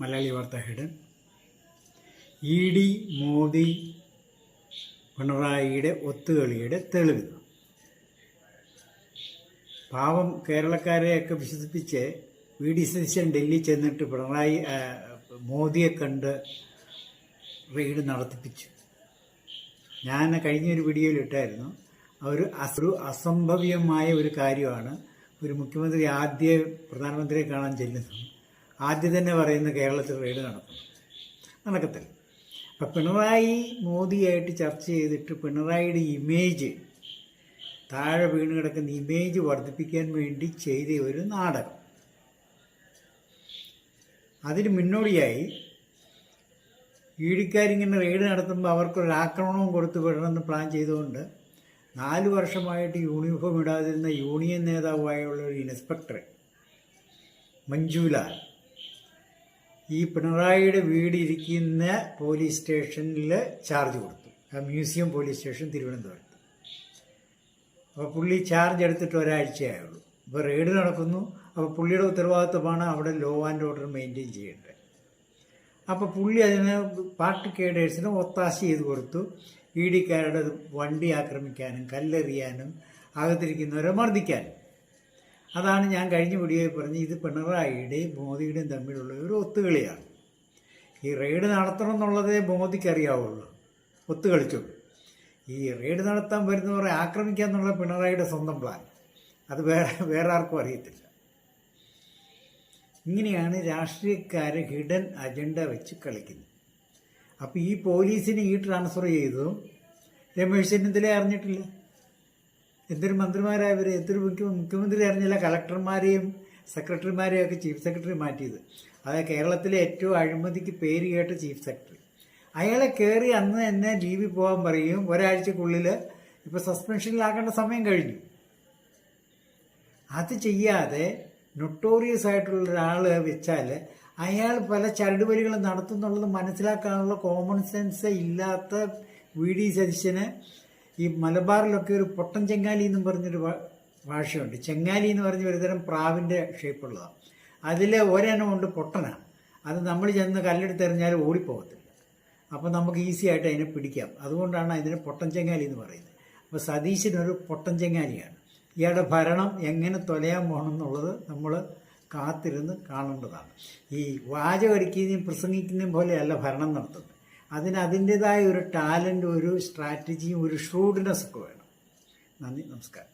മലയാളി വാർത്ത head. ED Modi പിണറായിയുടെ ഒത്തുകളിയുടെ തെളിവ്. പാവം കേരളക്കാരെയൊക്കെ വിശ്വസിപ്പിച്ച് VD സതീശൻ ഡൽഹി ചെന്നിട്ട് പിണറായി മോദിയെ കണ്ട് റെയ്ഡ് നടത്തിപ്പിച്ചു. ഞാൻ കഴിഞ്ഞൊരു വീഡിയോയിൽ ഇട്ടായിരുന്നു. ഒരു അസംഭവ്യമായ ഒരു കാര്യമാണ്. ഒരു മുഖ്യമന്ത്രി പ്രധാനമന്ത്രിയെ കാണാൻ ചെല്ലുന്നു, ആദ്യം തന്നെ പറയുന്ന കേരളത്തിൽ റെയ്ഡ് നടക്കത്തില്ല. അപ്പം പിണറായി മോദിയായിട്ട് ചർച്ച ചെയ്തിട്ട് പിണറായിയുടെ ഇമേജ്, താഴെ വീണ് കിടക്കുന്ന ഇമേജ് വർദ്ധിപ്പിക്കാൻ വേണ്ടി ചെയ്ത ഒരു നാടകം. അതിന് മുന്നോടിയായി ഈടിക്കാരിങ്ങനെ റെയ്ഡ് നടത്തുമ്പോൾ അവർക്കൊരു ആക്രമണവും കൊടുത്തു വിടണമെന്ന് പ്ലാൻ ചെയ്തുകൊണ്ട് 4 വർഷമായിട്ട് യൂണിഫോം ഇടാതിരുന്ന യൂണിയൻ നേതാവായുള്ള ഒരു ഇൻസ്പെക്ടർ മഞ്ജുലാൽ ഈ പിണറായിയുടെ വീട് ഇരിക്കുന്ന പോലീസ് സ്റ്റേഷനിൽ ചാർജ് കൊടുത്തു. മ്യൂസിയം പോലീസ് സ്റ്റേഷൻ, തിരുവനന്തപുരത്ത്. അപ്പോൾ പുള്ളി ചാർജ് എടുത്തിട്ട് ഒരാഴ്ചയായുള്ളൂ. അപ്പോൾ റെയ്ഡ് നടക്കുന്നു. അപ്പോൾ പുള്ളിയുടെ ഉത്തരവാദിത്വമാണ് അവിടെ ലോ ആൻഡ് ഓർഡർ മെയിൻറ്റെയിൻ ചെയ്യേണ്ടത്. അപ്പോൾ പുള്ളി അതിന് പാർട്ടി കേഡേഴ്സിന് ഒത്താശ ചെയ്ത് കൊടുത്തു. ഈടിക്കാരുടെ വണ്ടി ആക്രമിക്കാനും കല്ലെറിയാനും അകത്തിരിക്കുന്നവരെ മർദ്ദിക്കാനും. അതാണ് ഞാൻ കഴിഞ്ഞ വീഡിയോയിൽ പറഞ്ഞ്, ഇത് പിണറായിയുടെയും മോദിയുടെയും തമ്മിലുള്ള ഒരു ഒത്തുകളിയാണ്. ഈ റെയ്ഡ് നടത്തണം എന്നുള്ളതേ മോദിക്കറിയാവുള്ളൂ, ഒത്തുകളിച്ചുള്ളൂ. ഈ റെയ്ഡ് നടത്താൻ വരുന്നവരെ ആക്രമിക്കുക എന്നുള്ള പിണറായിയുടെ സ്വന്തം പ്ലാൻ. അത് വേറെ ആർക്കും അറിയത്തില്ല. ഇങ്ങനെയാണ് രാഷ്ട്രീയക്കാരെ ഹിഡൻ അജണ്ട വെച്ച് കളിക്കുന്നത്. അപ്പോൾ ഈ പോലീസിന് ഈ ട്രാൻസ്ഫർ ചെയ്തതും രമേശ് ചെന്നിത്തല അറിഞ്ഞിട്ടില്ല. എന്തൊരു മന്ത്രിമാരായവർ, എന്തൊരു മുഖ്യമന്ത്രി അറിഞ്ഞില്ല. കളക്ടർമാരെയും സെക്രട്ടറിമാരെയും ഒക്കെ ചീഫ് സെക്രട്ടറി മാറ്റിയത്. അതായത് കേരളത്തിലെ ഏറ്റവും അഴിമതിക്ക് പേര് കേട്ട ചീഫ് സെക്രട്ടറി. അയാളെ കയറി അന്ന് തന്നെ ലീവിൽ പോകാൻ പറയും. ഒരാഴ്ചക്കുള്ളിൽ ഇപ്പോൾ സസ്പെൻഷനിലാക്കേണ്ട സമയം കഴിഞ്ഞു. അത് ചെയ്യാതെ നൊട്ടോറിയസ് ആയിട്ടുള്ള ഒരാൾ വെച്ചാൽ അയാൾ പല ചരടുവലികളും നടത്തുന്നുള്ളത് മനസ്സിലാക്കാനുള്ള കോമൺ സെൻസ് ഇല്ലാത്ത VD സതീശന് ഈ മലബാറിലൊക്കെ ഒരു പൊട്ടൻ ചെങ്ങാലി എന്നും പറഞ്ഞൊരു ഭാഷയുണ്ട്. ചെങ്ങാലി എന്ന് പറഞ്ഞ ഒരുതരം പ്രാവിൻ്റെ ഷേപ്പുള്ളതാണ്. അതിൽ ഒരെണ്ണം കൊണ്ട് പൊട്ടനാണ്. അത് നമ്മൾ ചെന്ന് കല്ലെടുത്തെറിഞ്ഞാൽ ഓടിപ്പോകത്തില്ല. അപ്പോൾ നമുക്ക് ഈസി ആയിട്ട് അതിനെ പിടിക്കാം. അതുകൊണ്ടാണ് അതിന് പൊട്ടൻ ചെങ്ങാലി എന്ന് പറയുന്നത്. അപ്പോൾ സതീശനൊരു പൊട്ടൻ ചെങ്ങാലിയാണ്. ഇയാളുടെ ഭരണം എങ്ങനെ തൊലയാൻ പോകണമെന്നുള്ളത് നമ്മൾ കാത്തിരുന്ന് കാണേണ്ടതാണ്. ഈ വാചകടിക്കുകയും പ്രസംഗിക്കുന്നതും പോലെയല്ല ഭരണം നടത്തുന്നത്. അതിന് അതിൻ്റെതായ ഒരു ടാലൻറ്റ്, ഒരു സ്ട്രാറ്റജിയും ഒരു ഷ്രൂഡ്നെസ് ഒക്കെ വേണം. നന്ദി, നമസ്കാരം.